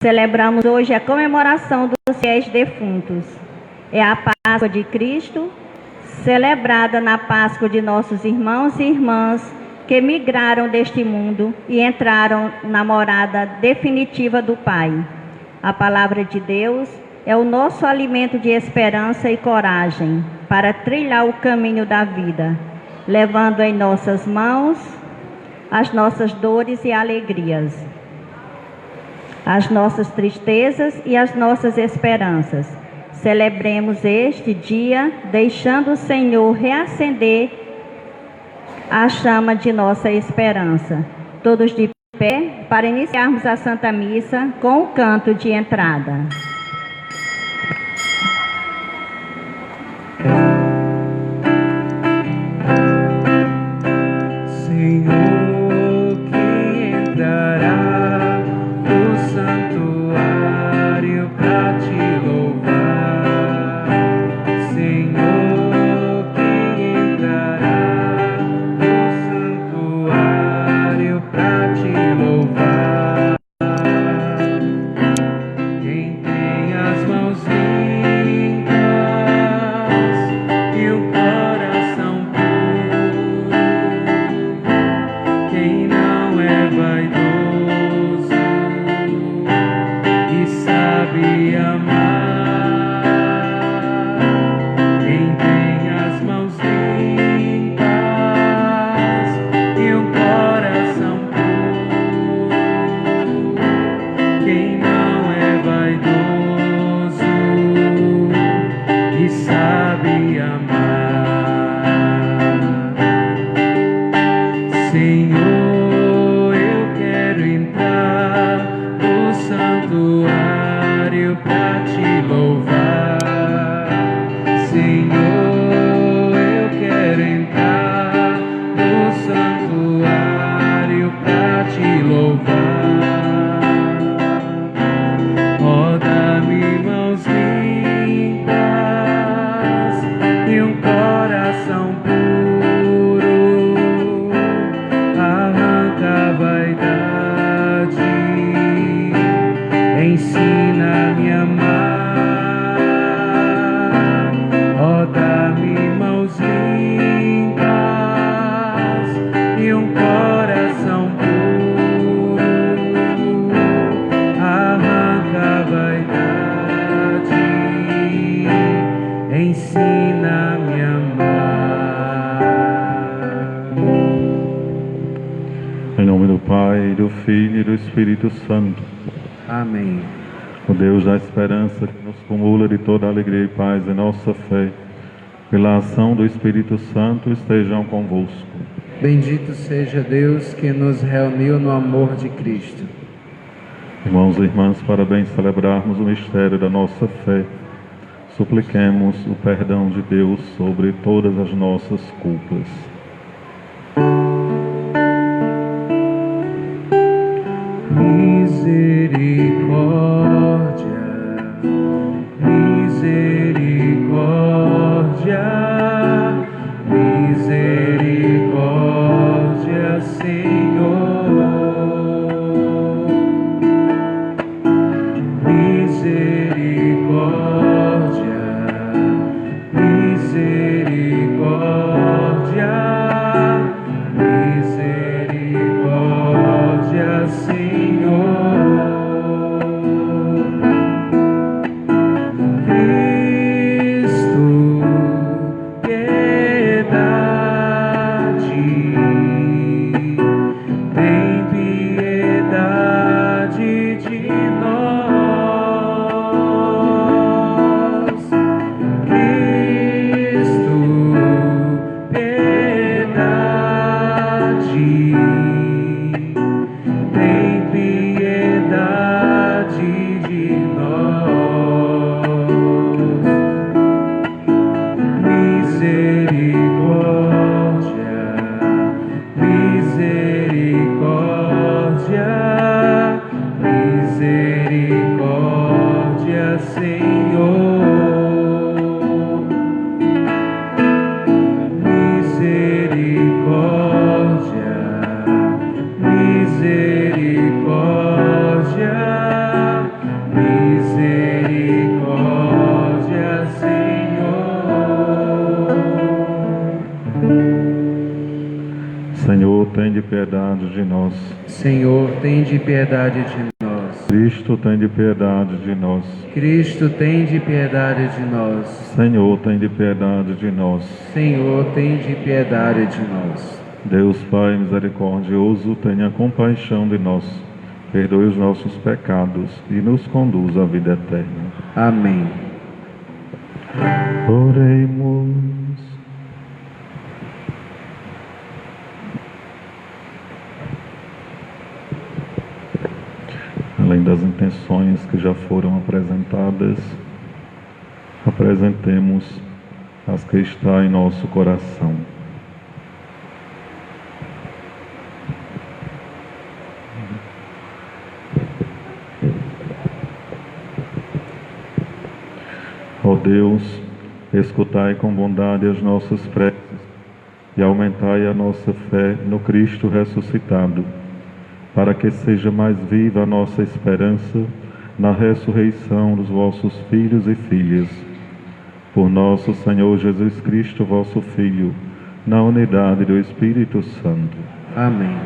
Celebramos hoje a comemoração dos fiéis defuntos. É a Páscoa de Cristo, celebrada na Páscoa de nossos irmãos e irmãs que migraram deste mundo e entraram na morada definitiva do Pai. A palavra de Deus é o nosso alimento de esperança e coragem para trilhar o caminho da vida, levando em nossas mãos as nossas dores e alegrias, as nossas tristezas e as nossas esperanças. Celebremos este dia, deixando o Senhor reacender a chama de nossa esperança. Todos de pé para iniciarmos a Santa Missa com o canto de entrada. Senhor, quem entrará no santuário para te louvar? Senhor, quem entrará no santuário para te louvar? Quem tem as mãos limpas e o coração puro, quem não é vaidoso e sabe amar, quem tem as mãos limpas e o coração puro, quem não é vaidoso e sabe amar. Senhor, eu quero entrar no santuário para te louvar. Senhor, eu quero entrar no santuário para te louvar. Ó, dá-me mãos limpas e um coração puro, arranca a vaidade, ensina-me a amar. Ó, dá-me mãos limpas e um coração puro, arranca a vaidade, ensina-me a amar. Em nome do Pai, do Filho e do Espírito Santo. Amém. O Deus da esperança que nos cumula de toda alegria e paz em nossa fé, pela ação do Espírito Santo, estejam convosco. Bendito seja Deus que nos reuniu no amor de Cristo. Irmãos e irmãs, para bem celebrarmos o mistério da nossa fé, supliquemos o perdão de Deus sobre todas as nossas culpas. Misericórdia, misericórdia, misericórdia, Senhor. Misericórdia, misericórdia, piedade de nós. Senhor, tende piedade de nós. Cristo, tende piedade de nós. Cristo, tende piedade de nós. Senhor, tende piedade de nós. Senhor, tende piedade de nós. Deus Pai misericordioso, tenha compaixão de nós, perdoe os nossos pecados e nos conduz à vida eterna. Amém. Oremos. Além das intenções que já foram apresentadas, apresentemos as que está em nosso coração. Ó Deus, escutai com bondade as nossas preces e aumentai a nossa fé no Cristo ressuscitado, para que seja mais viva a nossa esperança na ressurreição dos vossos filhos e filhas. Por nosso Senhor Jesus Cristo, vosso Filho, na unidade do Espírito Santo. Amém.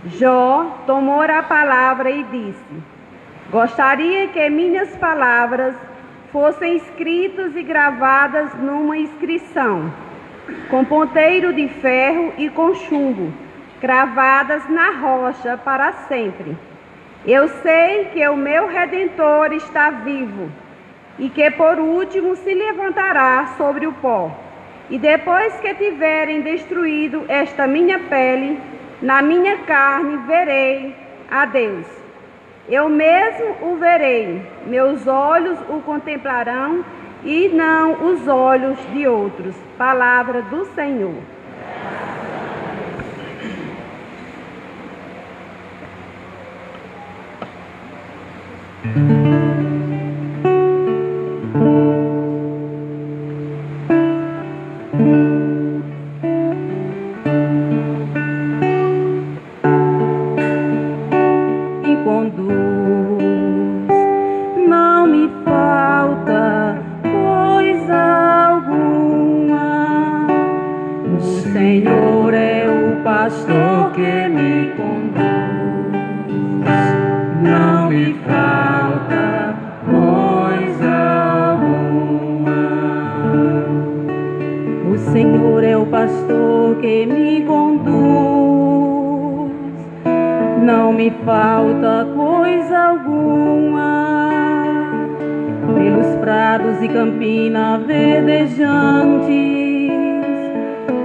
Jó tomou a palavra e disse: gostaria que minhas palavras fossem escritas e gravadas numa inscrição, com ponteiro de ferro e com chumbo, cravadas na rocha para sempre. Eu sei que o meu Redentor está vivo e que por último se levantará sobre o pó. E depois que tiverem destruído esta minha pele, na minha carne verei a Deus. Eu mesmo o verei, meus olhos o contemplarão e não os olhos de outros. Palavra do Senhor.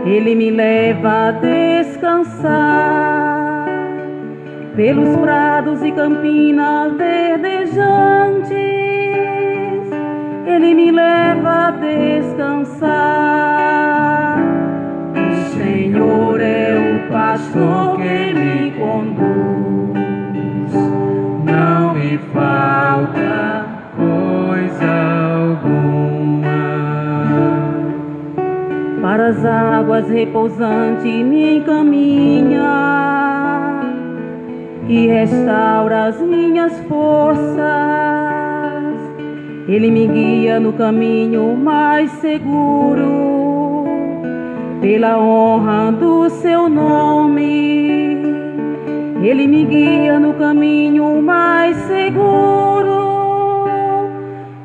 Ele me leva a descansar pelos prados e campinas verdejantes. Ele me leva a descansar. O Senhor é o pastor que me conduz. Não me falta coisa alguma. Para as águas repousantes me encaminha e restaura as minhas forças. Ele me guia no caminho mais seguro, pela honra do seu nome. Ele me guia no caminho mais seguro,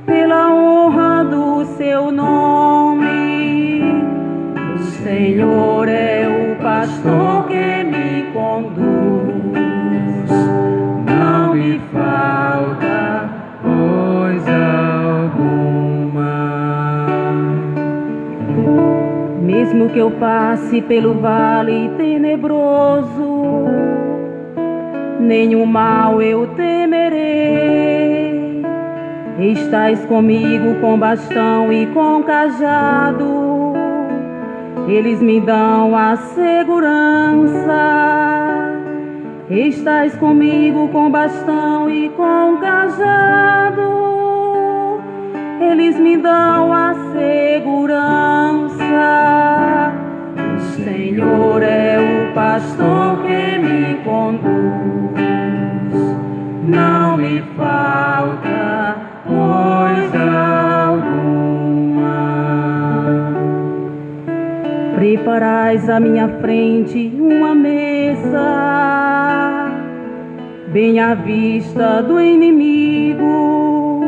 pela honra do seu nome. O Senhor é o pastor que me conduz, não me falta coisa alguma. que eu passe pelo vale tenebroso, nenhum mal eu temerei. Estás comigo com bastão e com cajado, eles me dão a segurança. Estás comigo com bastão e com cajado, eles me dão a segurança. O Senhor é o pastor que me conduz, não me falta coisa alguma. Preparais à minha frente uma mesa, bem à vista do inimigo.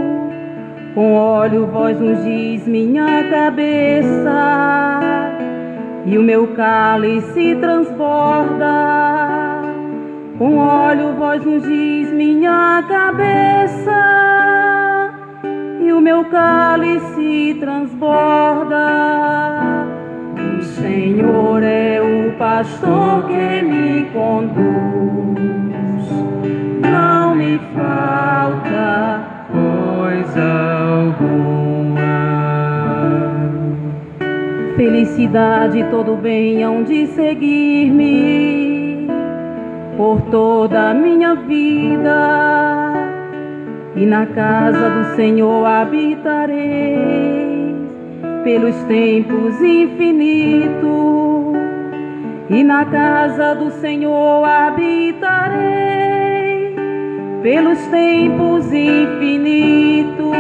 Com óleo vós ungis minha cabeça, e o meu cálice transborda. Com óleo vós ungis minha cabeça, e o meu cálice transborda. O Senhor é o pastor que me conduz, não me falta coisa alguma. Felicidade e todo bem hão de seguir-me por toda a minha vida, e na casa do Senhor habitarei pelos tempos infinitos. E na casa do Senhor habitarei pelos tempos infinitos.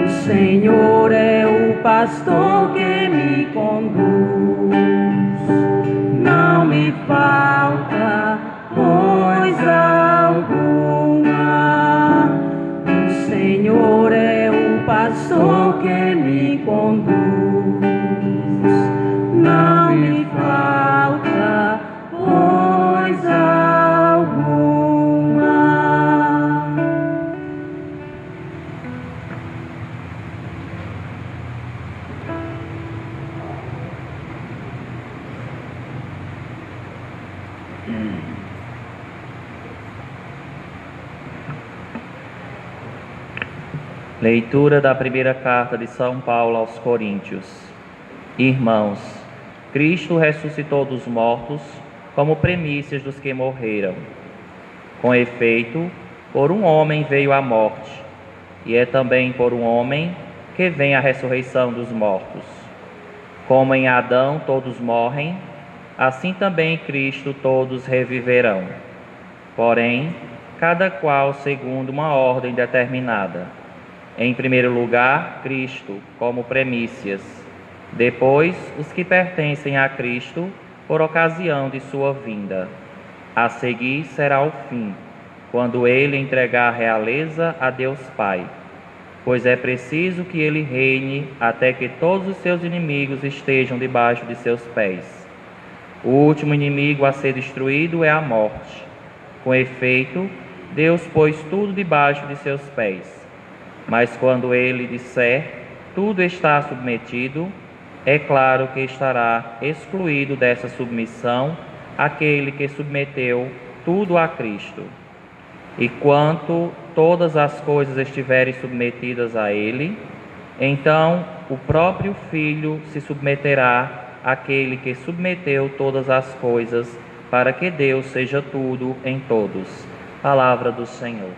O Senhor é o pastor que me conduz, não me falta coisa alguma. O Senhor é o pastor que me conduz, não me falta coisa alguma. Leitura da primeira carta de São Paulo aos Coríntios. Irmãos, Cristo ressuscitou dos mortos como primícias dos que morreram. Com efeito, por um homem veio a morte, e é também por um homem que vem a ressurreição dos mortos. Como em Adão todos morrem, assim também em Cristo todos reviverão. Porém, cada qual segundo uma ordem determinada. Em primeiro lugar, Cristo, como primícias. Depois, os que pertencem a Cristo, por ocasião de sua vinda. A seguir será o fim, quando ele entregar a realeza a Deus Pai. Pois é preciso que ele reine até que todos os seus inimigos estejam debaixo de seus pés. O último inimigo a ser destruído é a morte. Com efeito, Deus pôs tudo debaixo de seus pés. Mas quando ele disser, tudo está submetido, é claro que estará excluído dessa submissão aquele que submeteu tudo a Cristo. E quanto todas as coisas estiverem submetidas a ele, então o próprio Filho se submeterá àquele que submeteu todas as coisas, para que Deus seja tudo em todos. Palavra do Senhor.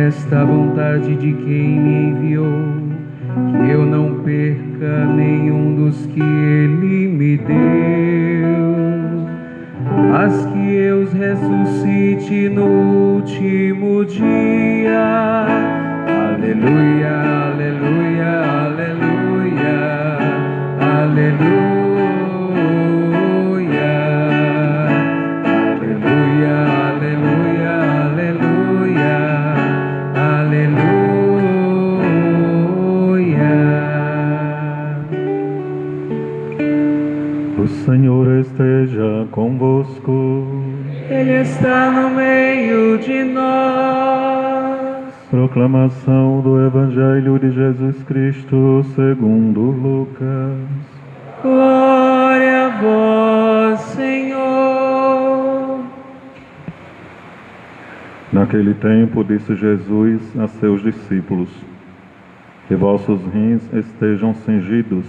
Esta vontade de quem me enviou, que eu não perca nenhum dos que ele me deu, mas que eu os ressuscite no último dia. Aleluia, aleluia, aleluia, O Senhor esteja convosco. Ele está no meio de nós. Proclamação do Evangelho de Jesus Cristo segundo Lucas. Glória a vós, Senhor. Naquele tempo disse Jesus a seus discípulos: que vossos rins estejam cingidos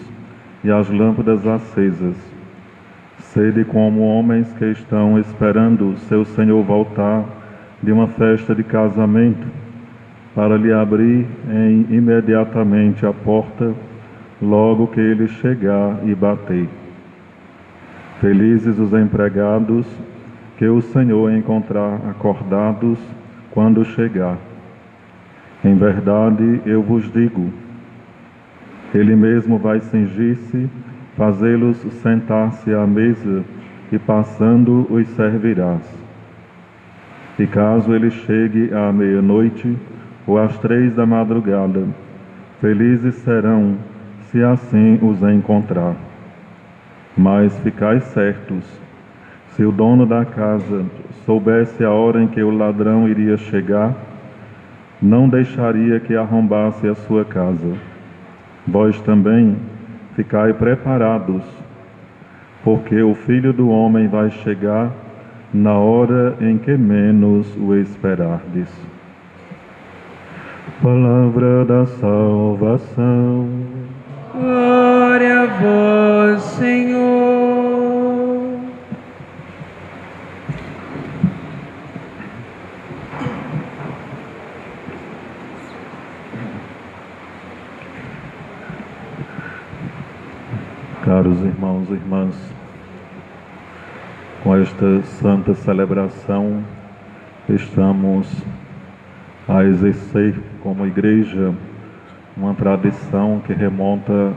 e as lâmpadas acesas. Sede como homens que estão esperando seu Senhor voltar de uma festa de casamento, para lhe abrir imediatamente a porta, logo que ele chegar e bater. Felizes os empregados que o Senhor encontrar acordados quando chegar. Em verdade, eu vos digo, ele mesmo vai cingir-se, fazê-los sentar-se à mesa e passando os servirás. E caso ele chegue à meia-noite ou às 3 da madrugada, felizes serão se assim os encontrar. Mas ficai certos, se o dono da casa soubesse a hora em que o ladrão iria chegar, não deixaria que arrombasse a sua casa. Vós também ficai preparados, porque o Filho do Homem vai chegar na hora em que menos o esperardes. Palavra da salvação. Glória a vós, Senhor. Caros irmãos e irmãs, com esta santa celebração, estamos a exercer como igreja uma tradição que remonta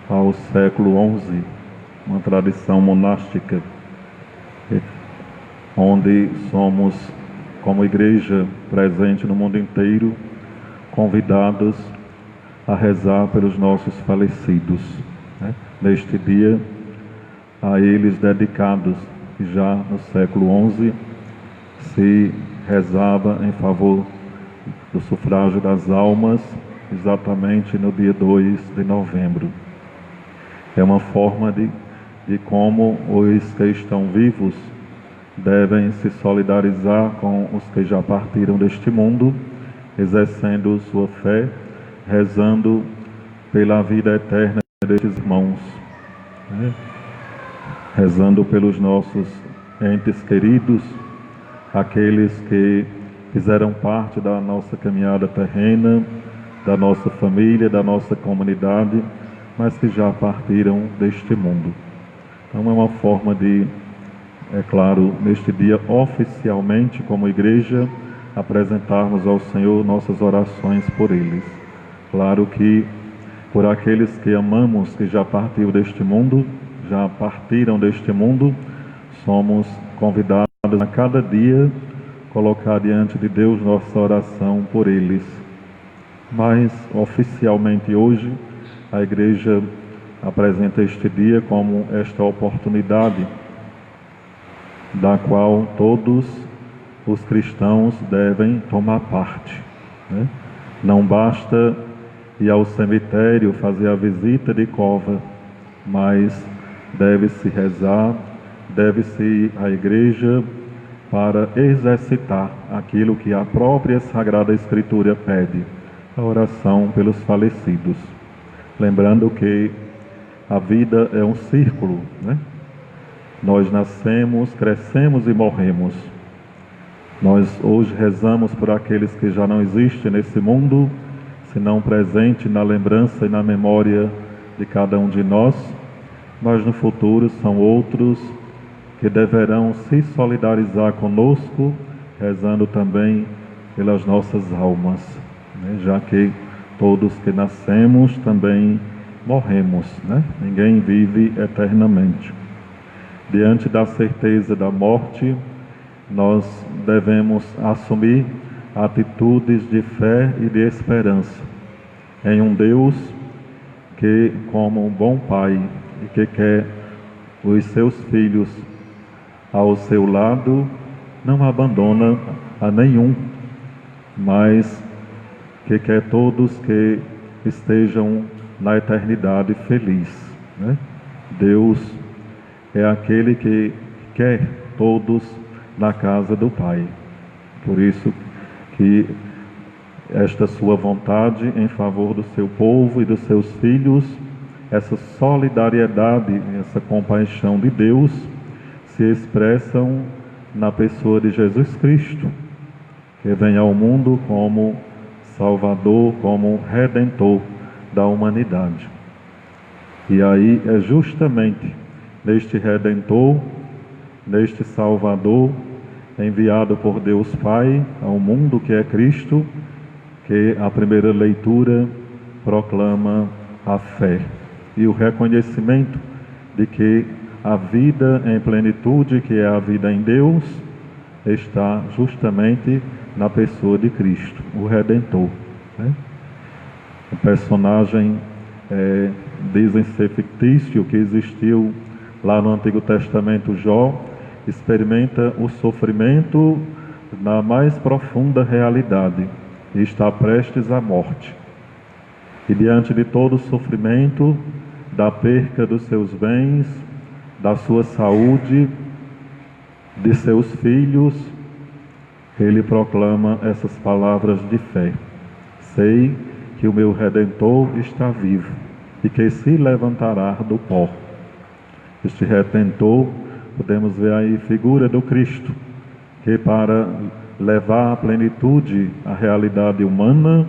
ao século XI, uma tradição monástica, onde somos, como igreja presente no mundo inteiro, convidados a rezar pelos nossos falecidos. Neste dia, a eles dedicados, já no século XI, se rezava em favor do sufrágio das almas, exatamente no dia 2 de novembro. É uma forma de como os que estão vivos devem se solidarizar com os que já partiram deste mundo, exercendo sua fé, rezando pela vida eterna destes irmãos, rezando pelos nossos entes queridos, aqueles que fizeram parte da nossa caminhada terrena, da nossa família, da nossa comunidade, mas que já partiram deste mundo. Então é uma forma de, é claro, neste dia oficialmente como igreja, apresentarmos ao Senhor nossas orações por eles. Claro que por aqueles que amamos, que já partiram deste mundo, já partiram deste mundo, somos convidados a cada dia colocar diante de Deus nossa oração por eles. Mas oficialmente hoje a igreja apresenta este dia como esta oportunidade da qual todos os cristãos devem tomar parte, Não basta ir ao cemitério fazer a visita de cova, mas deve-se rezar, deve-se ir à igreja para exercitar aquilo que a própria Sagrada Escritura pede, a oração pelos falecidos. Lembrando que a vida é um círculo, Nós nascemos, crescemos e morremos. Nós hoje rezamos por aqueles que já não existem nesse mundo, senão presente na lembrança e na memória de cada um de nós, mas no futuro são outros que deverão se solidarizar conosco, rezando também pelas nossas almas, já que todos que nascemos também morremos, né? Ninguém vive eternamente. Diante da certeza da morte, nós devemos assumir atitudes de fé e de esperança em um Deus que, como um bom pai, e que quer os seus filhos ao seu lado, não abandona a nenhum, mas que quer todos que estejam na eternidade feliz, né? Deus é aquele que quer todos na casa do Pai. Por isso que esta sua vontade em favor do seu povo e dos seus filhos, essa solidariedade, essa compaixão de Deus, se expressam na pessoa de Jesus Cristo, que vem ao mundo como Salvador, como Redentor da humanidade. E aí é justamente neste Redentor, neste Salvador, enviado por Deus Pai ao mundo, que é Cristo, que a primeira leitura proclama a fé e o reconhecimento de que a vida em plenitude, que é a vida em Deus, está justamente na pessoa de Cristo, o Redentor, né? O personagem, dizem ser fictício, que existiu lá no Antigo Testamento, Jó, experimenta o sofrimento na mais profunda realidade e está prestes à morte. E diante de todo o sofrimento, da perca dos seus bens, da sua saúde, de seus filhos, ele proclama essas palavras de fé: sei que o meu Redentor está vivo e que se levantará do pó. Este Redentor, podemos ver aí figura do Cristo, que para levar à plenitude a realidade humana,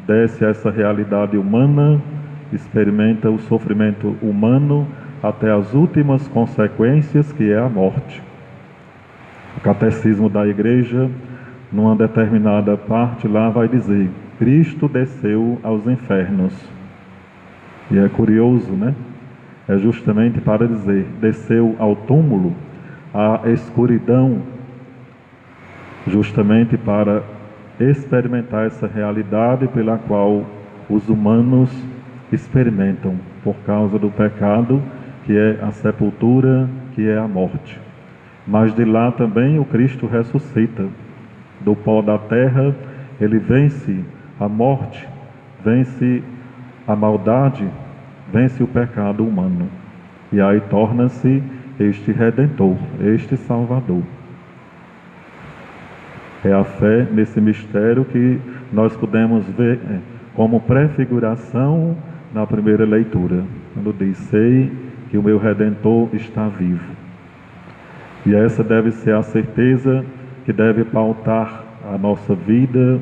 desce a essa realidade humana, experimenta o sofrimento humano até as últimas consequências, que é a morte. O Catecismo da Igreja, numa determinada parte lá, vai dizer: Cristo desceu aos infernos. E é curioso, né? É justamente para dizer, desceu ao túmulo, à escuridão, justamente para experimentar essa realidade pela qual os humanos experimentam por causa do pecado, que é a sepultura, que é a morte. Mas de lá também o Cristo ressuscita. Do pó da terra, ele vence a morte, vence a maldade, vence o pecado humano. E aí torna-se este Redentor, este Salvador. É a fé nesse mistério que nós podemos ver como prefiguração na primeira leitura, quando diz: sei que o meu Redentor está vivo. E essa deve ser a certeza que deve pautar a nossa vida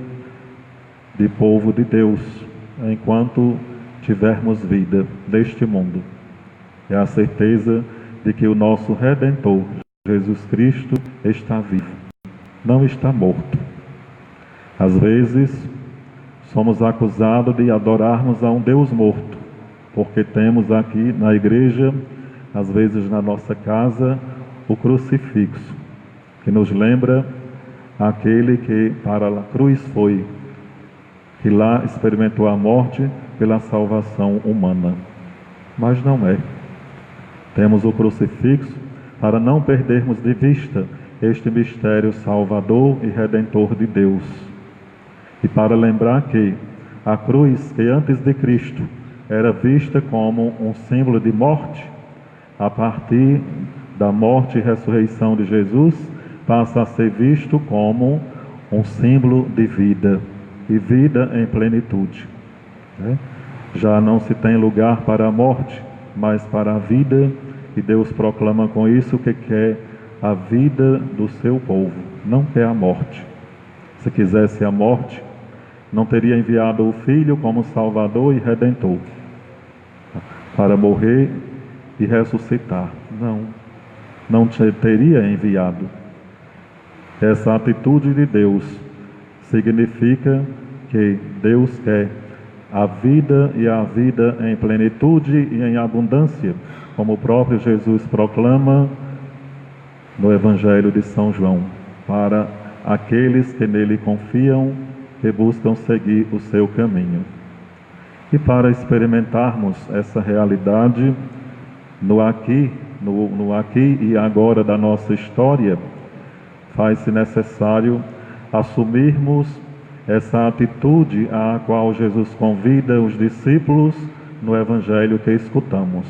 de povo de Deus, enquanto tivermos vida neste mundo. É a certeza de que o nosso Redentor, Jesus Cristo, está vivo, não está morto. Às vezes, somos acusados de adorarmos a um Deus morto, porque temos aqui na igreja, às vezes na nossa casa, o crucifixo, que nos lembra aquele que para a cruz foi, que lá experimentou a morte pela salvação humana. Mas não é. Temos o crucifixo para não perdermos de vista este mistério salvador e redentor de Deus. E para lembrar que a cruz, que antes de Cristo era vista como um símbolo de morte, a partir da morte e ressurreição de Jesus, passa a ser visto como um símbolo de vida, e vida em plenitude, né? Já não se tem lugar para a morte, mas para a vida, e Deus proclama com isso que quer a vida do seu povo, não quer a morte. Se quisesse a morte, não teria enviado o Filho como Salvador e Redentor, para morrer e ressuscitar. Não teria enviado. Essa atitude de Deus significa que Deus quer a vida e a vida em plenitude e em abundância, como o próprio Jesus proclama no Evangelho de São João, para aqueles que nele confiam, que buscam seguir o seu caminho. E para experimentarmos essa realidade no aqui e agora da nossa história, faz-se necessário assumirmos essa atitude a qual Jesus convida os discípulos no Evangelho que escutamos.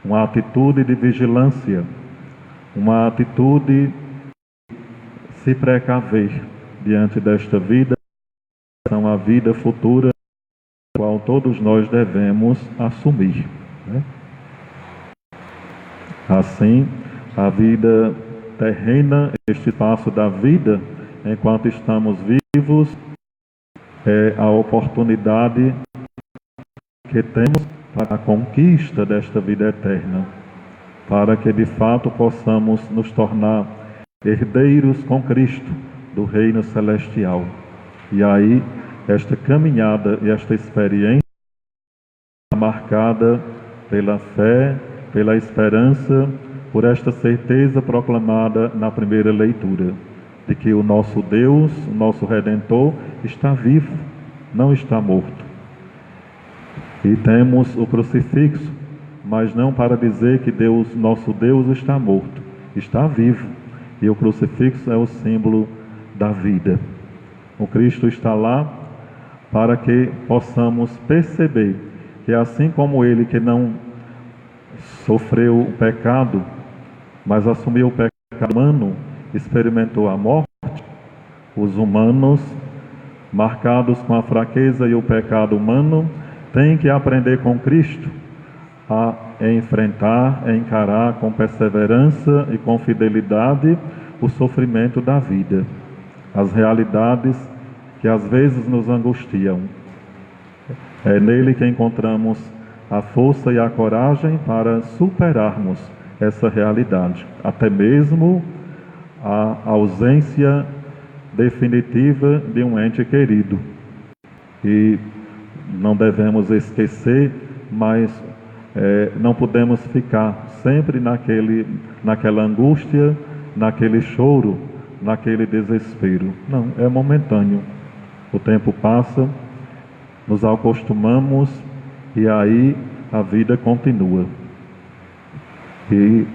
Uma atitude de vigilância, uma atitude de se precaver diante desta vida, a vida futura, a qual todos nós devemos assumir, né? Assim, a vida terrena, este espaço da vida, enquanto estamos vivos, é a oportunidade que temos para a conquista desta vida eterna, para que de fato possamos nos tornar herdeiros com Cristo do reino celestial. E aí, esta caminhada e esta experiência marcada pela fé, pela esperança, por esta certeza proclamada na primeira leitura, de que o nosso Deus, o nosso Redentor, está vivo, não está morto. E temos o crucifixo, mas não para dizer que Deus, nosso Deus, está morto, está vivo. E o crucifixo é o símbolo da vida. O Cristo está lá para que possamos perceber que assim como Ele que não sofreu o pecado, mas assumiu o pecado humano, experimentou a morte, os humanos, marcados com a fraqueza e o pecado humano, têm que aprender com Cristo a enfrentar, a encarar com perseverança e com fidelidade o sofrimento da vida, as realidades que às vezes nos angustiam. É nele que encontramos a força e a coragem para superarmos essa realidade, até mesmo a ausência definitiva de um ente querido. E não devemos esquecer, mas não podemos ficar sempre naquela angústia, naquele choro, naquele desespero. Não, é momentâneo. O tempo passa, nos acostumamos e aí a vida continua. E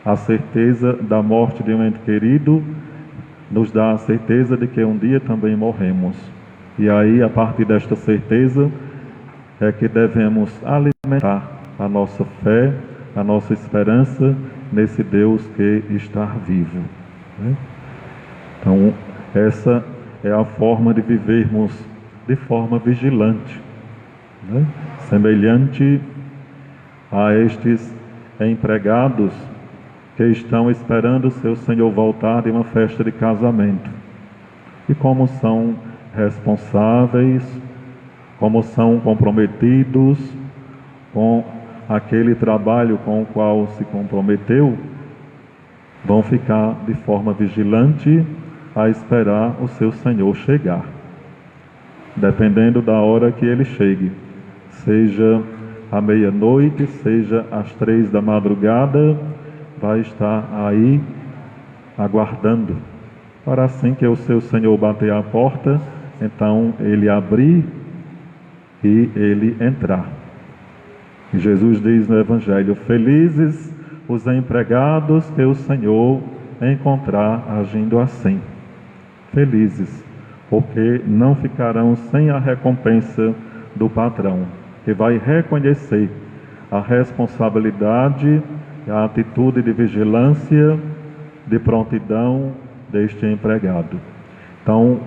a certeza da morte de um ente querido nos dá a certeza de que um dia também morremos. E aí, a partir desta certeza, é que devemos alimentar a nossa fé, a nossa esperança nesse Deus que está vivo, né? Então, essa é a forma de vivermos de forma vigilante, né? Semelhante a estes empregados que estão esperando seu Senhor voltar de uma festa de casamento. E como são responsáveis, como são comprometidos com aquele trabalho com o qual se comprometeu, vão ficar de forma vigilante a esperar o seu Senhor chegar, dependendo da hora que ele chegue, seja à meia-noite, seja às 3 da madrugada, vai estar aí aguardando, para assim que o seu Senhor bater a porta, então ele abrir e ele entrar. E Jesus diz no Evangelho: felizes os empregados que o Senhor encontrar agindo assim. Felizes, porque não ficarão sem a recompensa do patrão, que vai reconhecer a responsabilidade, a atitude de vigilância, de prontidão deste empregado. Então,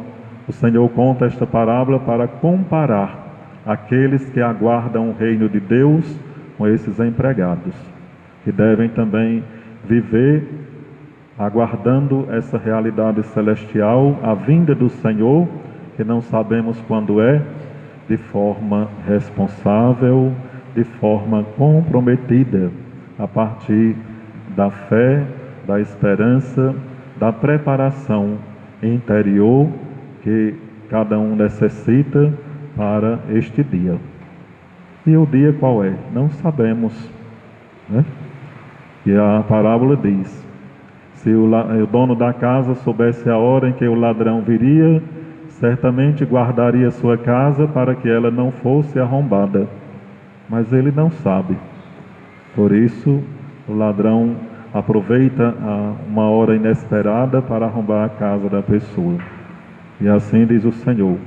o Senhor conta esta parábola para comparar aqueles que aguardam o reino de Deus com esses empregados, que devem também viver aguardando essa realidade celestial, a vinda do Senhor, que não sabemos quando é, de forma responsável, de forma comprometida, a partir da fé, da esperança, da preparação interior que cada um necessita para este dia. E o dia qual é? Não sabemos, né? E a parábola diz: se o dono da casa soubesse a hora em que o ladrão viria, certamente guardaria sua casa para que ela não fosse arrombada. Mas ele não sabe. Por isso, o ladrão aproveita uma hora inesperada para arrombar a casa da pessoa. E assim diz o Senhor: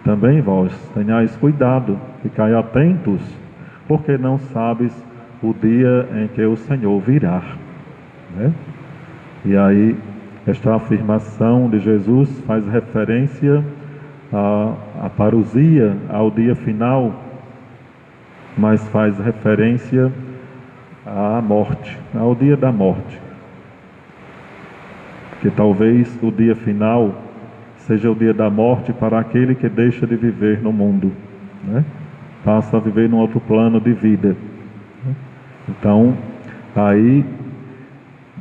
também vós tenhais cuidado, ficai atentos, porque não sabes o dia em que o Senhor virá, né? E aí, esta afirmação de Jesus faz referência à parousia, ao dia final, mas faz referência à morte, ao dia da morte. Que talvez o dia final seja o dia da morte para aquele que deixa de viver no mundo, né? Passa a viver num outro plano de vida. Então, aí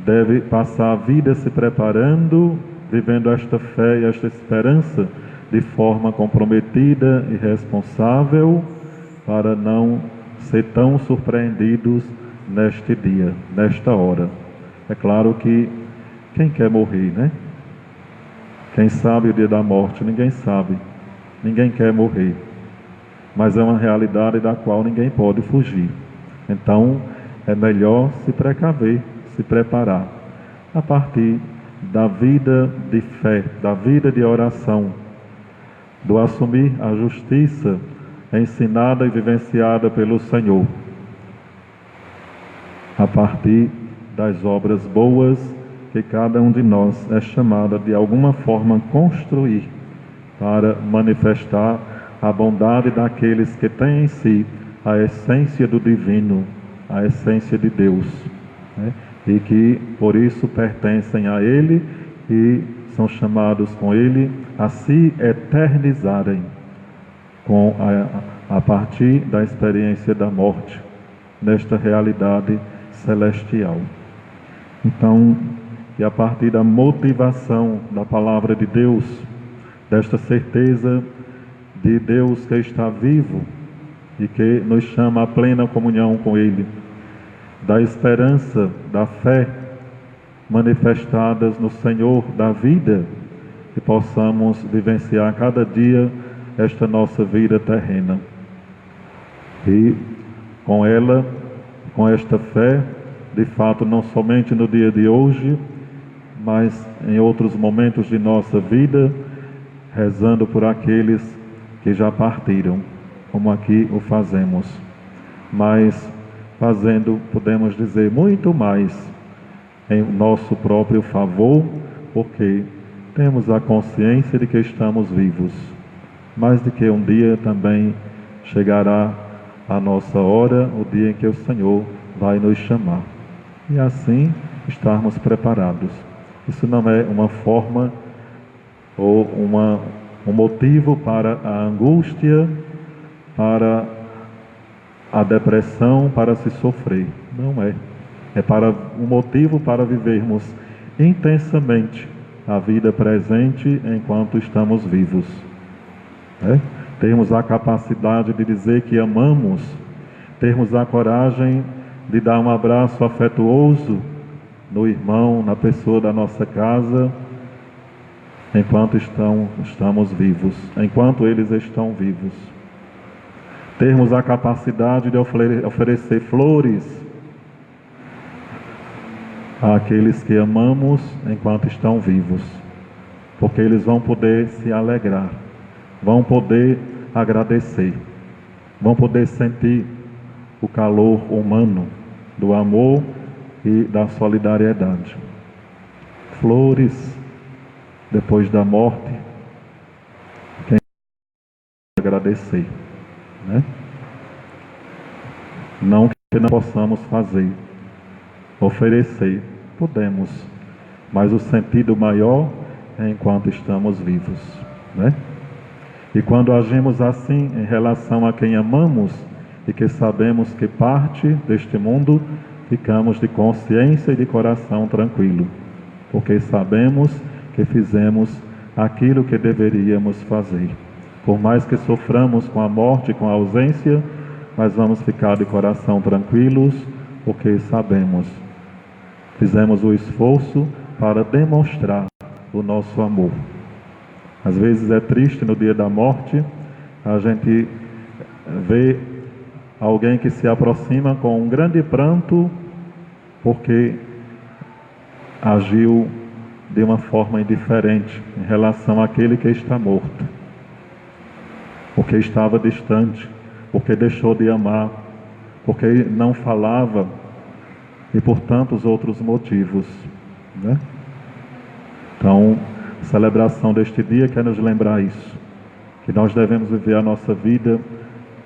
deve passar a vida se preparando, vivendo esta fé e esta esperança de forma comprometida e responsável, para não ser tão surpreendidos neste dia, nesta hora. É claro que quem quer morrer, né? Quem sabe o dia da morte? Ninguém sabe. Ninguém quer morrer. Mas é uma realidade da qual ninguém pode fugir. Então, é melhor se precaver, se preparar, a partir da vida de fé, da vida de oração, do assumir a justiça ensinada e vivenciada pelo Senhor, a partir das obras boas que cada um de nós é chamado de alguma forma construir, para manifestar a bondade daqueles que têm em si a essência do divino, a essência de Deus, né? E que por isso pertencem a Ele e são chamados com Ele a se eternizarem a partir da experiência da morte, nesta realidade celestial. Então, e a partir da motivação da palavra de Deus, desta certeza de Deus que está vivo e que nos chama à plena comunhão com Ele, da esperança, da fé manifestadas no Senhor da vida, que possamos vivenciar cada dia esta nossa vida terrena. E com ela, com esta fé, de fato, não somente no dia de hoje, mas em outros momentos de nossa vida, rezando por aqueles que já partiram, como aqui o fazemos. Mas fazendo, podemos dizer, muito mais em nosso próprio favor, porque temos a consciência de que estamos vivos, mas de que um dia também chegará a nossa hora, o dia em que o Senhor vai nos chamar. E assim estarmos preparados. Isso não é uma forma ou um motivo para a angústia, para a depressão, para se sofrer. Não é. É para um motivo para vivermos intensamente a vida presente enquanto estamos vivos. Termos a capacidade de dizer que amamos, termos a coragem de dar um abraço afetuoso no irmão, na pessoa da nossa casa, enquanto estamos vivos, enquanto eles estão vivos. Termos a capacidade de oferecer flores àqueles que amamos enquanto estão vivos, porque eles vão poder se alegrar, vão poder agradecer, vão poder sentir o calor humano do amor e da solidariedade. Flores depois da morte, quem agradecer, né? Não que não possamos fazer, oferecer, podemos, mas o sentido maior é enquanto estamos vivos, né? E quando agimos assim em relação a quem amamos e que sabemos que parte deste mundo, ficamos de consciência e de coração tranquilo, porque sabemos que fizemos aquilo que deveríamos fazer. Por mais que soframos com a morte e com a ausência, mas vamos ficar de coração tranquilos, porque sabemos, fizemos o esforço para demonstrar o nosso amor. Às vezes é triste no dia da morte, a gente vê alguém que se aproxima com um grande pranto, porque agiu de uma forma indiferente em relação àquele que está morto, porque estava distante, porque deixou de amar, porque não falava e por tantos outros motivos, né? Então, a celebração deste dia quer nos lembrar isso, que nós devemos viver a nossa vida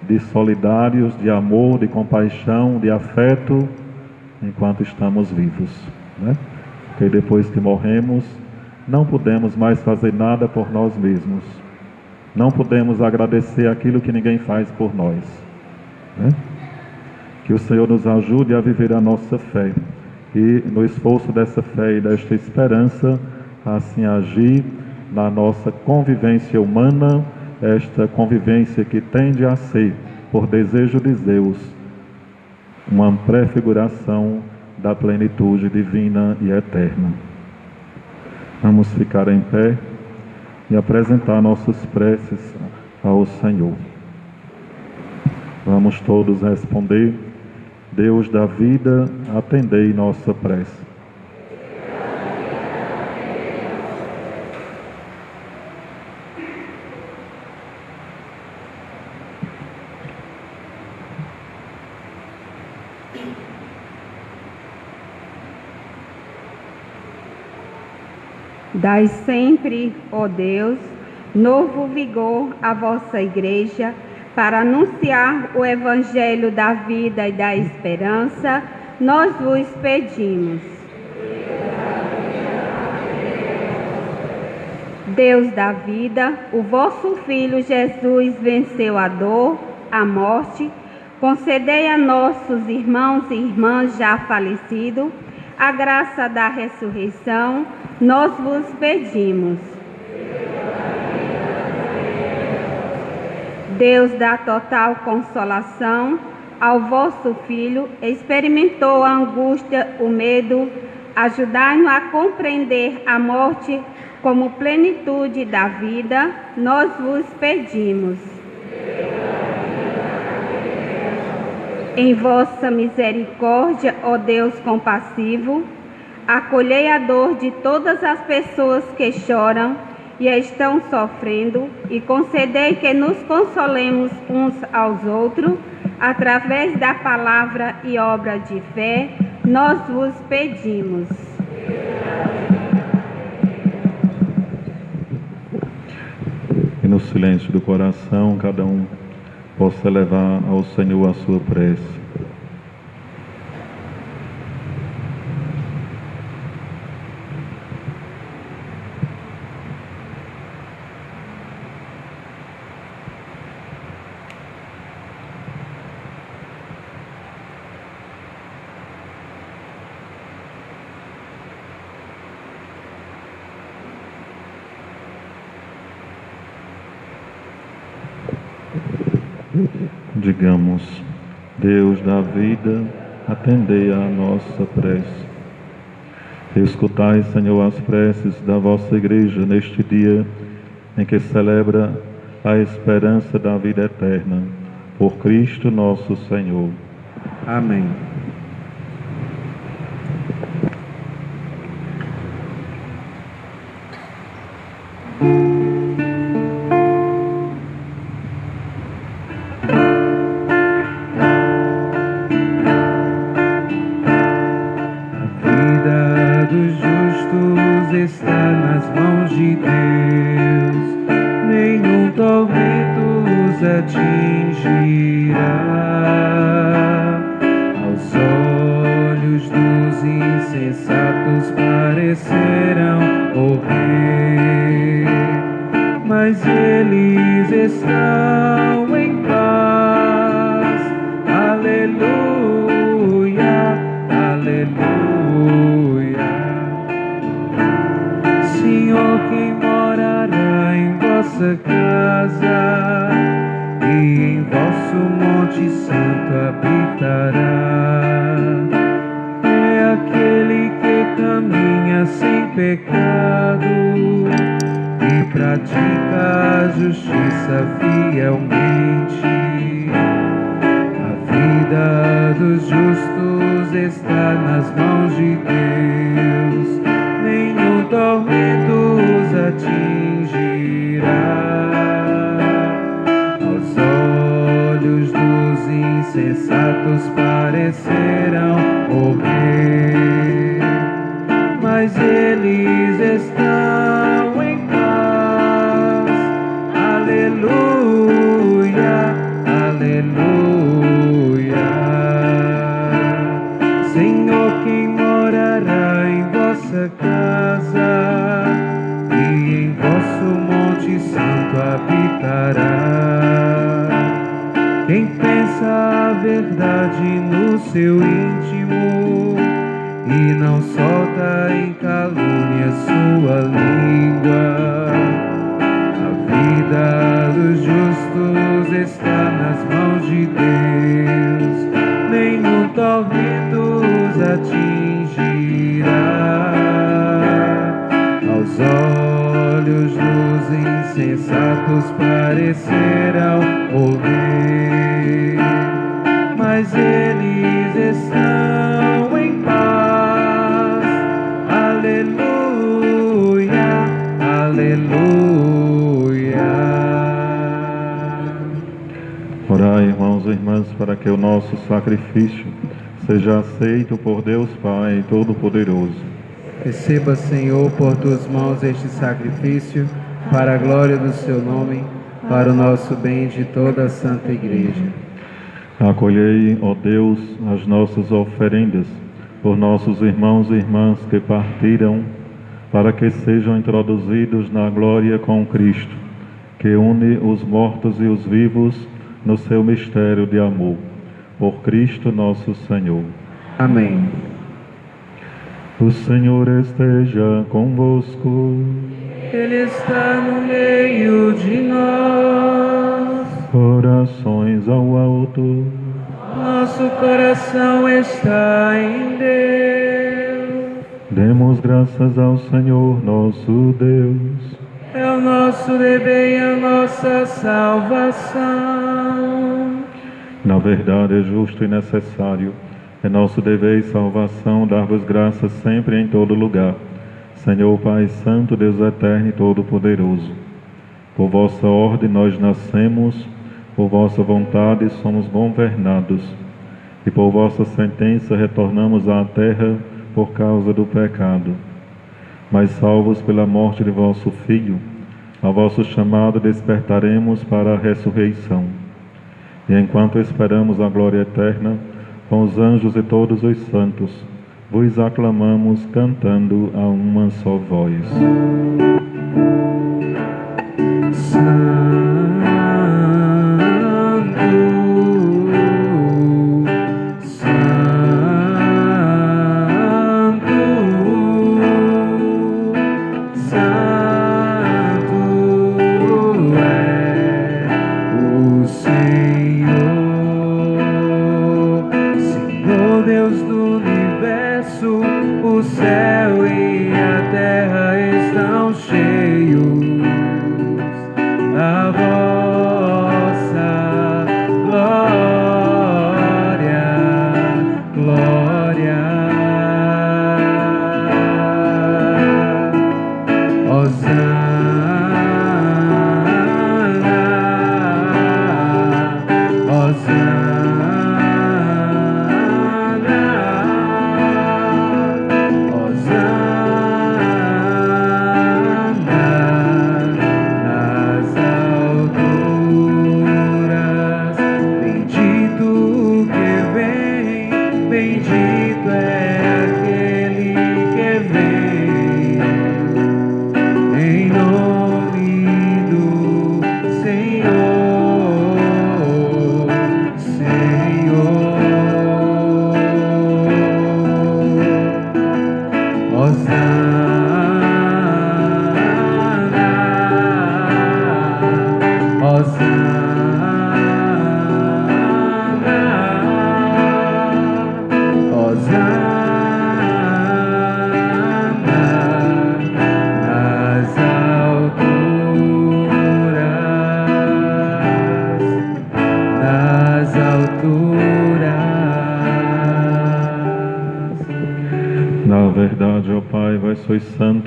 de solidários, de amor, de compaixão, de afeto, enquanto estamos vivos, né? Porque depois que morremos, não podemos mais fazer nada por nós mesmos. Não podemos agradecer aquilo que ninguém faz por nós, né? Que o Senhor nos ajude a viver a nossa fé e no esforço dessa fé e desta esperança, assim agir na nossa convivência humana, esta convivência que tende a ser, por desejo de Deus, uma prefiguração da plenitude divina e eterna. Vamos ficar em pé e apresentar nossas preces ao Senhor. Vamos todos responder: Deus da vida, atendei nossa prece. Dai sempre, ó Deus, novo vigor à vossa Igreja, para anunciar o Evangelho da vida e da esperança, nós vos pedimos. Deus da vida, o vosso Filho Jesus venceu a dor, a morte. Concedei a nossos irmãos e irmãs já falecidos a graça da ressurreição, nós vos pedimos. Deus da total consolação, ao vosso Filho experimentou a angústia, o medo, ajudai-nos a compreender a morte como plenitude da vida, nós vos pedimos. Em vossa misericórdia, ó Deus compassivo, acolhei a dor de todas as pessoas que choram e estão sofrendo e concedei que nos consolemos uns aos outros, através da palavra e obra de fé, nós vos pedimos. E no silêncio do coração, cada um possa levar ao Senhor a sua prece. Digamos: Deus da vida, atendei a nossa prece. Escutai, Senhor, as preces da vossa Igreja neste dia em que celebra a esperança da vida eterna. Por Cristo nosso Senhor. Amém. Está nas mãos de Deus, nenhum tormento os atingirá. Aos olhos dos insensatos parecerão morrer, mas eles estão em paz. Aleluia, aleluia. Senhor, quem morará em vossa vossa casa, e em vosso monte santo habitará. É aquele que caminha sem pecado e pratica a justiça fielmente. A vida dos justos está nas mãos de Deus, nenhum tormento os atingirá. Aos olhos dos insensatos parecerão morrer, mas eles estão em paz. Aleluia, aleluia. Senhor, quem morará em vossa casa e em vosso monte santo habitará? Quem pensa a verdade no seu íntimo e não solta em calúnia sua língua. A vida dos justos está nas mãos de Deus, nenhum tormento os atingirá. Aos olhos dos insensatos parecerão morrer, mas eles estão em paz. Aleluia, aleluia. Orai, irmãos e irmãs, para que o nosso sacrifício seja aceito por Deus Pai Todo-Poderoso. Receba, Senhor, por tuas mãos este sacrifício, para a glória do seu nome, para o nosso bem de toda a Santa Igreja. Acolhei, ó Deus, as nossas oferendas por nossos irmãos e irmãs que partiram, para que sejam introduzidos na glória com Cristo, que une os mortos e os vivos no seu mistério de amor. Por Cristo nosso Senhor. Amém. O Senhor esteja convosco. Ele está no meio de nós. Orações ao alto. Nosso coração está em Deus. Demos graças ao Senhor nosso Deus. É o nosso dever e a nossa salvação. Na verdade, é justo e necessário, é nosso dever e salvação dar-vos graças sempre e em todo lugar, Senhor Pai Santo, Deus Eterno e Todo-Poderoso. Por vossa ordem nós nascemos, por vossa vontade somos governados, e por vossa sentença retornamos à terra por causa do pecado. Mas salvos pela morte de vosso Filho, a vosso chamado despertaremos para a ressurreição. E enquanto esperamos a glória eterna, com os anjos e todos os santos, vos aclamamos cantando a uma só voz. O céu e a terra estão cheios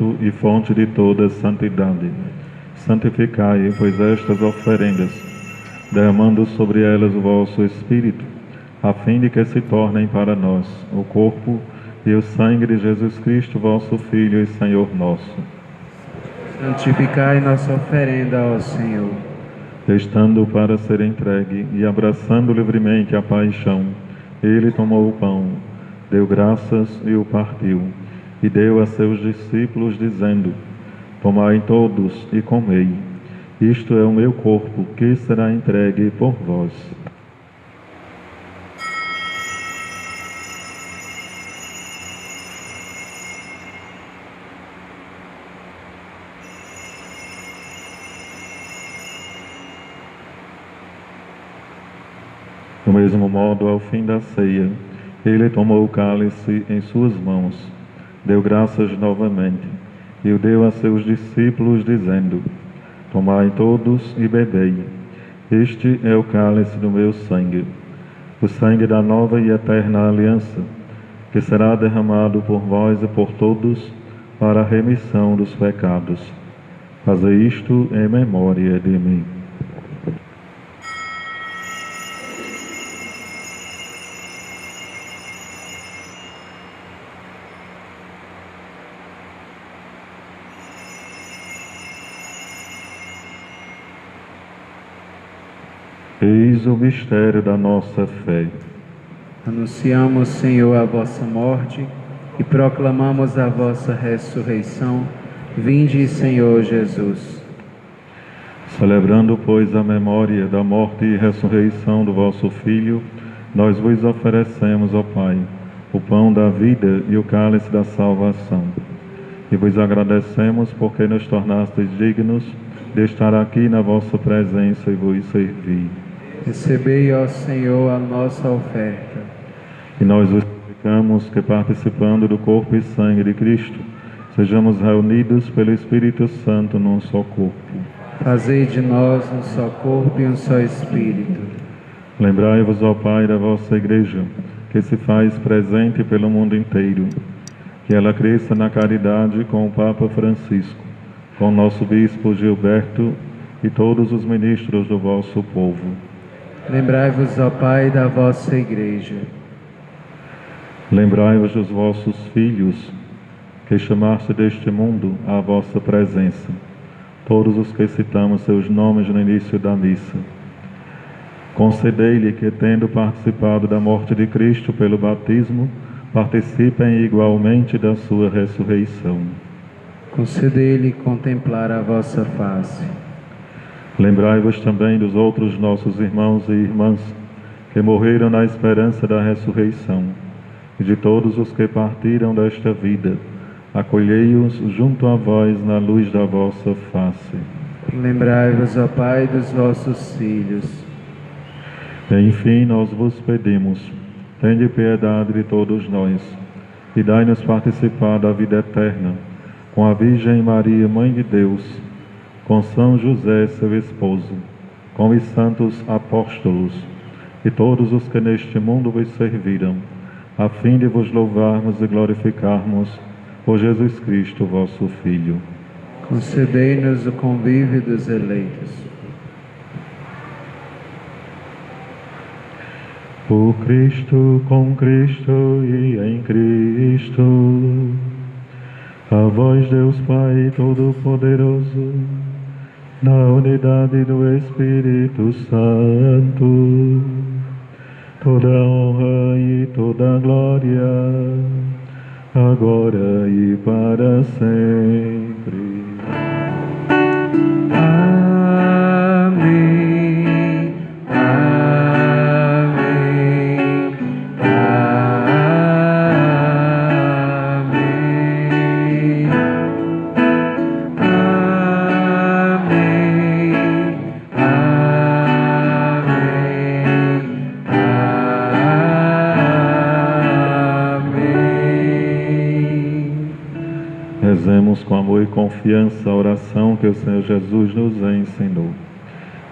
Santo e fonte de toda santidade. Santificai, pois, estas oferendas, derramando sobre elas o vosso Espírito, a fim de que se tornem para nós o corpo e o sangue de Jesus Cristo, vosso Filho e Senhor nosso. Santificai nossa oferenda ao Senhor. Estando para ser entregue e abraçando livremente a paixão, ele tomou o pão, deu graças e o partiu, e deu a seus discípulos, dizendo: Tomai todos e comei, isto é o meu corpo, que será entregue por vós. Do mesmo modo, ao fim da ceia, ele tomou o cálice em suas mãos, deu graças novamente, e o deu a seus discípulos, dizendo: Tomai todos e bebei, este é o cálice do meu sangue, o sangue da nova e eterna aliança, que será derramado por vós e por todos para a remissão dos pecados. Fazei isto em memória de mim. Eis o mistério da nossa fé. Anunciamos, Senhor, a vossa morte e proclamamos a vossa ressurreição. Vinde, Senhor Jesus. Celebrando, pois, a memória da morte e ressurreição do vosso Filho, nós vos oferecemos, ó Pai, o pão da vida e o cálice da salvação. E vos agradecemos porque nos tornastes dignos de estar aqui na vossa presença e vos servir. Recebei, ó Senhor, a nossa oferta. E nós vos suplicamos que, participando do corpo e sangue de Cristo, sejamos reunidos pelo Espírito Santo num só corpo. Fazei de nós um só corpo e um só Espírito. Lembrai-vos, ó Pai, da vossa Igreja, que se faz presente pelo mundo inteiro, que ela cresça na caridade com o Papa Francisco, com o nosso Bispo Gilberto e todos os ministros do vosso povo. Lembrai-vos, ó Pai, da vossa Igreja. Lembrai-vos dos vossos filhos, que chamaste deste mundo à vossa presença, todos os que citamos seus nomes no início da missa. Concedei-lhe que, tendo participado da morte de Cristo pelo batismo, participem igualmente da sua ressurreição. Concedei-lhe contemplar a vossa face. Lembrai-vos também dos outros nossos irmãos e irmãs que morreram na esperança da ressurreição, e de todos os que partiram desta vida. Acolhei-os junto a vós na luz da vossa face. Lembrai-vos, ó Pai, dos vossos filhos. Enfim, nós vos pedimos, tende piedade de todos nós, e dai-nos participar da vida eterna, com a Virgem Maria, Mãe de Deus, com São José, seu esposo, com os santos apóstolos, e todos os que neste mundo vos serviram, a fim de vos louvarmos e glorificarmos por Jesus Cristo, vosso Filho. Concedei-nos o convívio dos eleitos. Por Cristo, com Cristo e em Cristo, a vós, Deus Pai Todo-Poderoso, na unidade do Espírito Santo, toda honra e toda glória, agora e para sempre. Amém. Amém. Rezemos com amor e confiança a oração que o Senhor Jesus nos ensinou.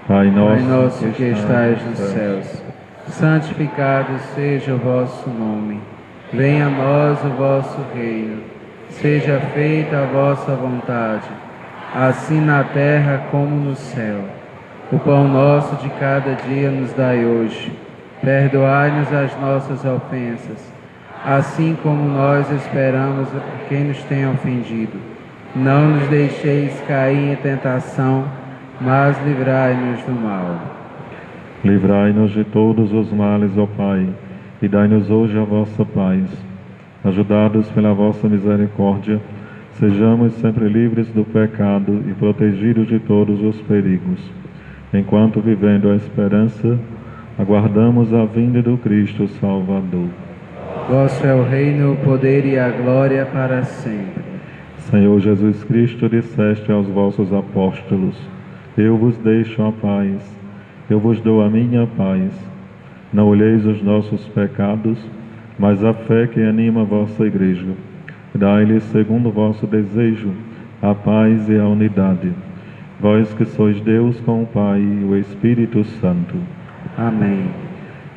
Pai nosso que estais nos céus, santificado seja o vosso nome. Venha a nós o vosso reino. Seja feita a vossa vontade, assim na terra como no céu. O pão nosso de cada dia nos dai hoje. Perdoai-nos as nossas ofensas, assim como nós esperamos a quem nos tem ofendido. Não nos deixeis cair em tentação, mas livrai-nos do mal. Livrai-nos de todos os males, ó Pai, e dai-nos hoje a vossa paz. Ajudados pela vossa misericórdia, sejamos sempre livres do pecado e protegidos de todos os perigos, enquanto, vivendo a esperança, aguardamos a vinda do Cristo Salvador. Vosso é o reino, o poder e a glória para sempre. Senhor Jesus Cristo, disseste aos vossos apóstolos: eu vos deixo a paz, eu vos dou a minha paz. Não olheis os nossos pecados, mas a fé que anima a vossa Igreja. Dai-lhes, segundo o vosso desejo, a paz e a unidade. Vós que sois Deus com o Pai e o Espírito Santo. Amém.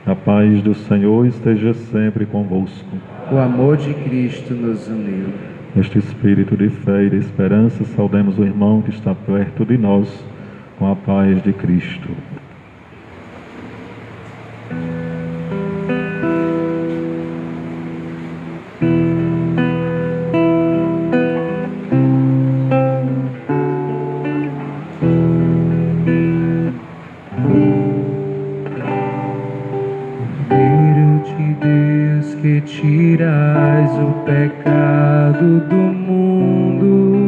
A paz do Senhor esteja sempre convosco. O amor de Cristo nos uniu. Neste espírito de fé e de esperança, saudemos o irmão que está perto de nós com a paz de Cristo. Que tirais o pecado do mundo,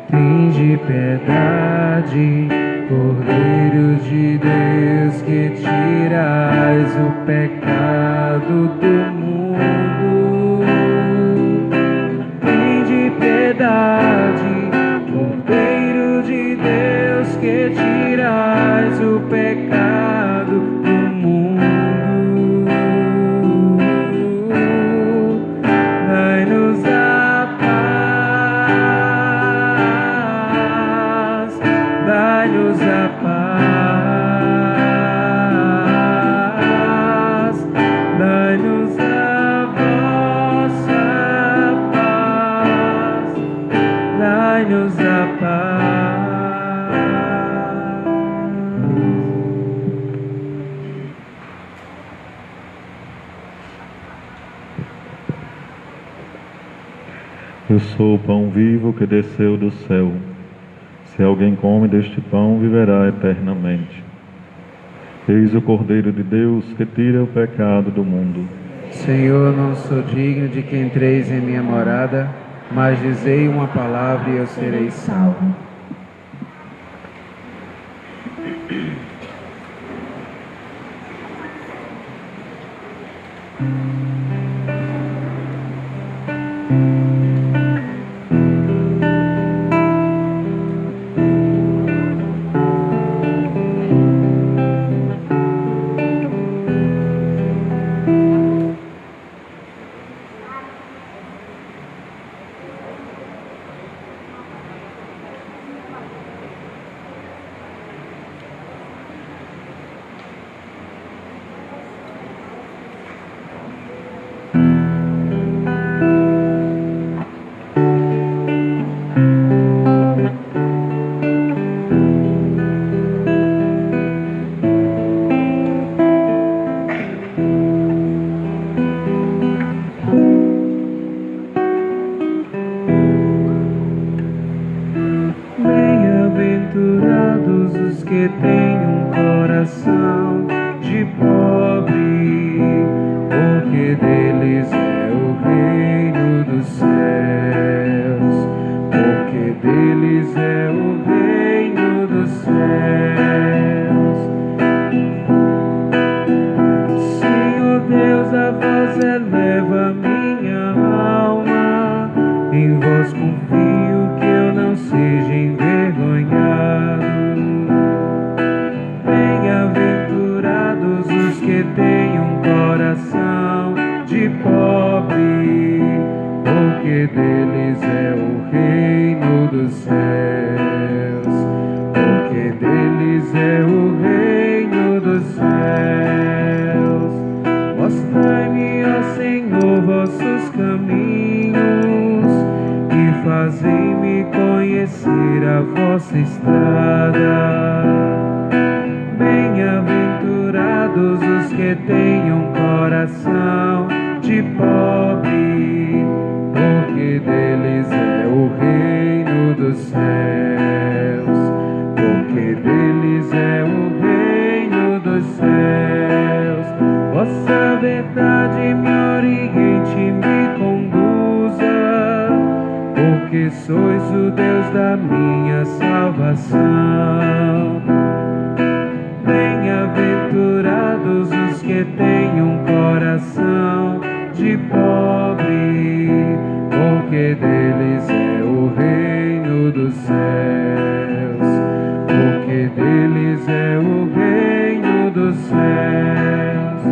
tende piedade. Cordeiro de Deus, que tirais o pecado do mundo, tende piedade. Cordeiro de Deus, que tirais o pecado do mundo. Eu sou o pão vivo que desceu do céu. Se alguém come deste pão, viverá eternamente. Eis o Cordeiro de Deus que tira o pecado do mundo. Senhor, não sou digno de que entreis em minha morada, mas dizei uma palavra e eu serei salvo. Bem-aventurados os que têm um coração de pobre, porque deles é o reino dos céus, porque deles é o reino dos céus. Senhor Deus, a vós eleva minha alma, em vós confio que eu não seja envergonhado. Bem-aventurados os que têm um coração de pobre, porque deles é o reino dos céus, porque deles é o reino dos céus. Mostrai-me, ó Senhor, vossos caminhos, fazei-me conhecer a vossa estrada. Bem-aventurados os que têm um coração de pobre, porque deles é o reino dos céus, porque deles é o reino dos céus. Vossa verdade me oriente e me conduza, porque sois o Deus da minha salvação. Bem-aventurados os que têm um coração de pobre, porque deles é o reino dos céus, porque deles é o reino dos céus.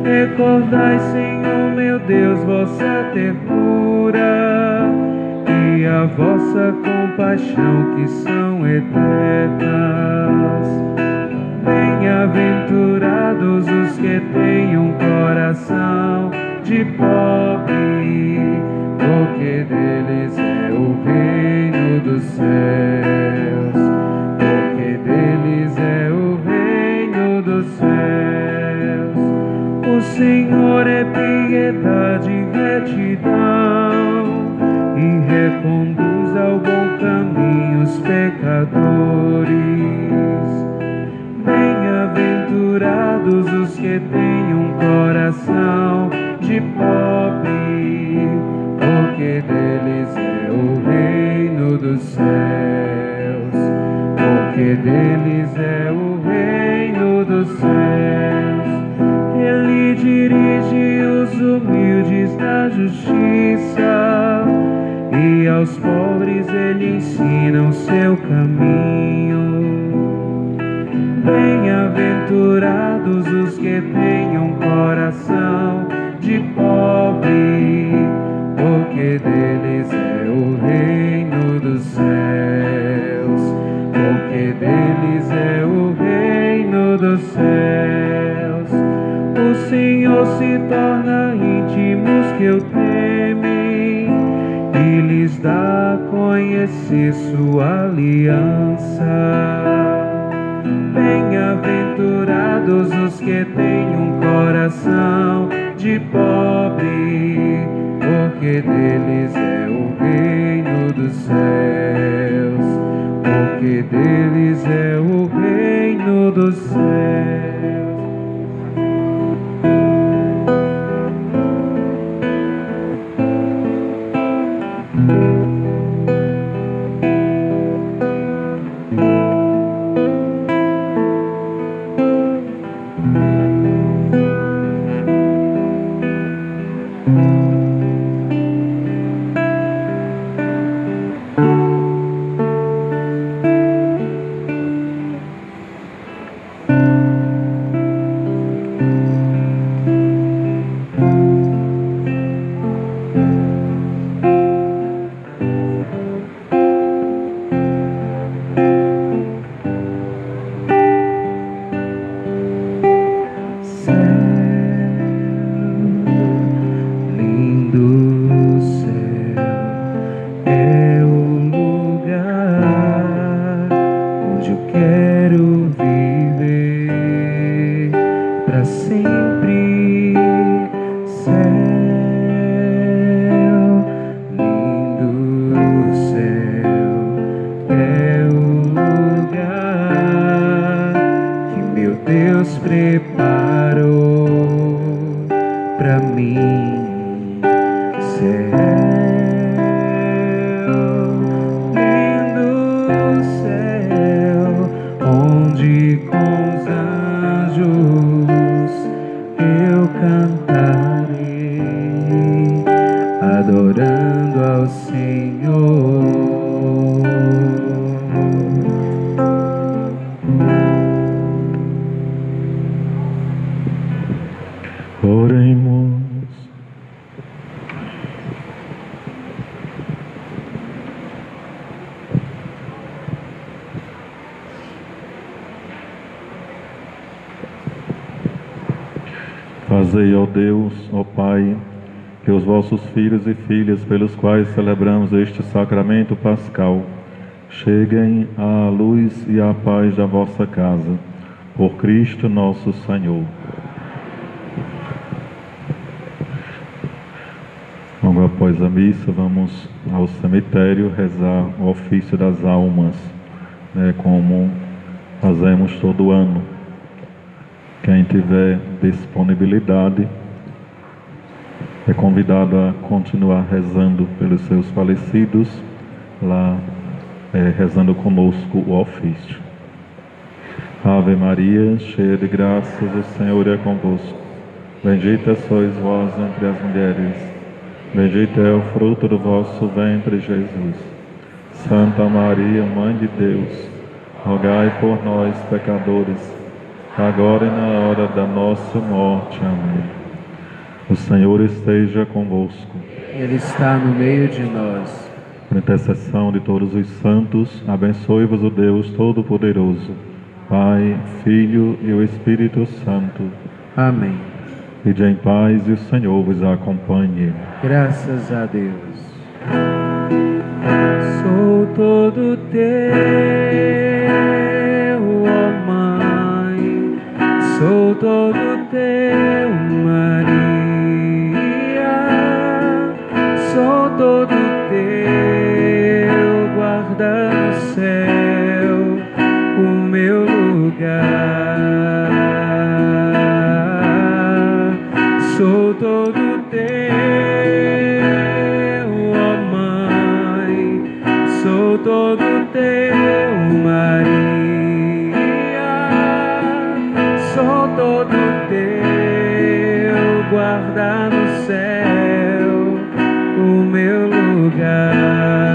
Recordai, Senhor meu Deus, vossa ternura e a vossa compaixão, que são eternas. Bem-aventurados os que têm um coração de pobre, porque deles é o reino dos céus, porque deles é o reino dos céus. O Senhor é piedade e retidão, e reconduz ao bom caminho os pecadores. Bem-aventurados os que têm um coração de pobre, porque deles é o reino dos céus, porque deles é o reino dos céus. Ele dirige os humildes na justiça, e aos pobres ele ensina o seu caminho. Bem-aventurados os que têm um coração de pobre, porque deles é o reino dos céus, porque deles é o reino dos céus. O Senhor se torna íntimos que o temem, e lhes dá a conhecer sua aliança. Bem-aventurados os que têm um coração de pobre, porque deles é o reino dos céus, porque deles é o reino dos céus. Fazei, ó Deus, ó Pai, que os vossos filhos e filhas, pelos quais celebramos este sacramento pascal, cheguem à luz e à paz da vossa casa. Por Cristo nosso Senhor. Logo após a missa, vamos ao cemitério rezar o ofício das almas, como fazemos todo ano. Quem tiver disponibilidade é convidado a continuar rezando pelos seus falecidos, lá rezando conosco o ofício. Ave Maria, cheia de graças, o Senhor é convosco. Bendita sois vós entre as mulheres, bendito é o fruto do vosso ventre, Jesus. Santa Maria, Mãe de Deus, rogai por nós, pecadores, agora e na hora da nossa morte. Amém. O Senhor esteja convosco. Ele está no meio de nós. Por intercessão de todos os santos, abençoe-vos o Deus Todo-Poderoso, Pai, Filho e o Espírito Santo. Amém. Ide em paz e o Senhor vos acompanhe. Graças a Deus. Sou todo teu, ó Mãe, sou todo teu, Maria, sou todo teu, guarda no céu o meu lugar. Sou todo teu, ó Mãe, sou todo teu, Maria, sou todo teu, guarda no céu o meu lugar.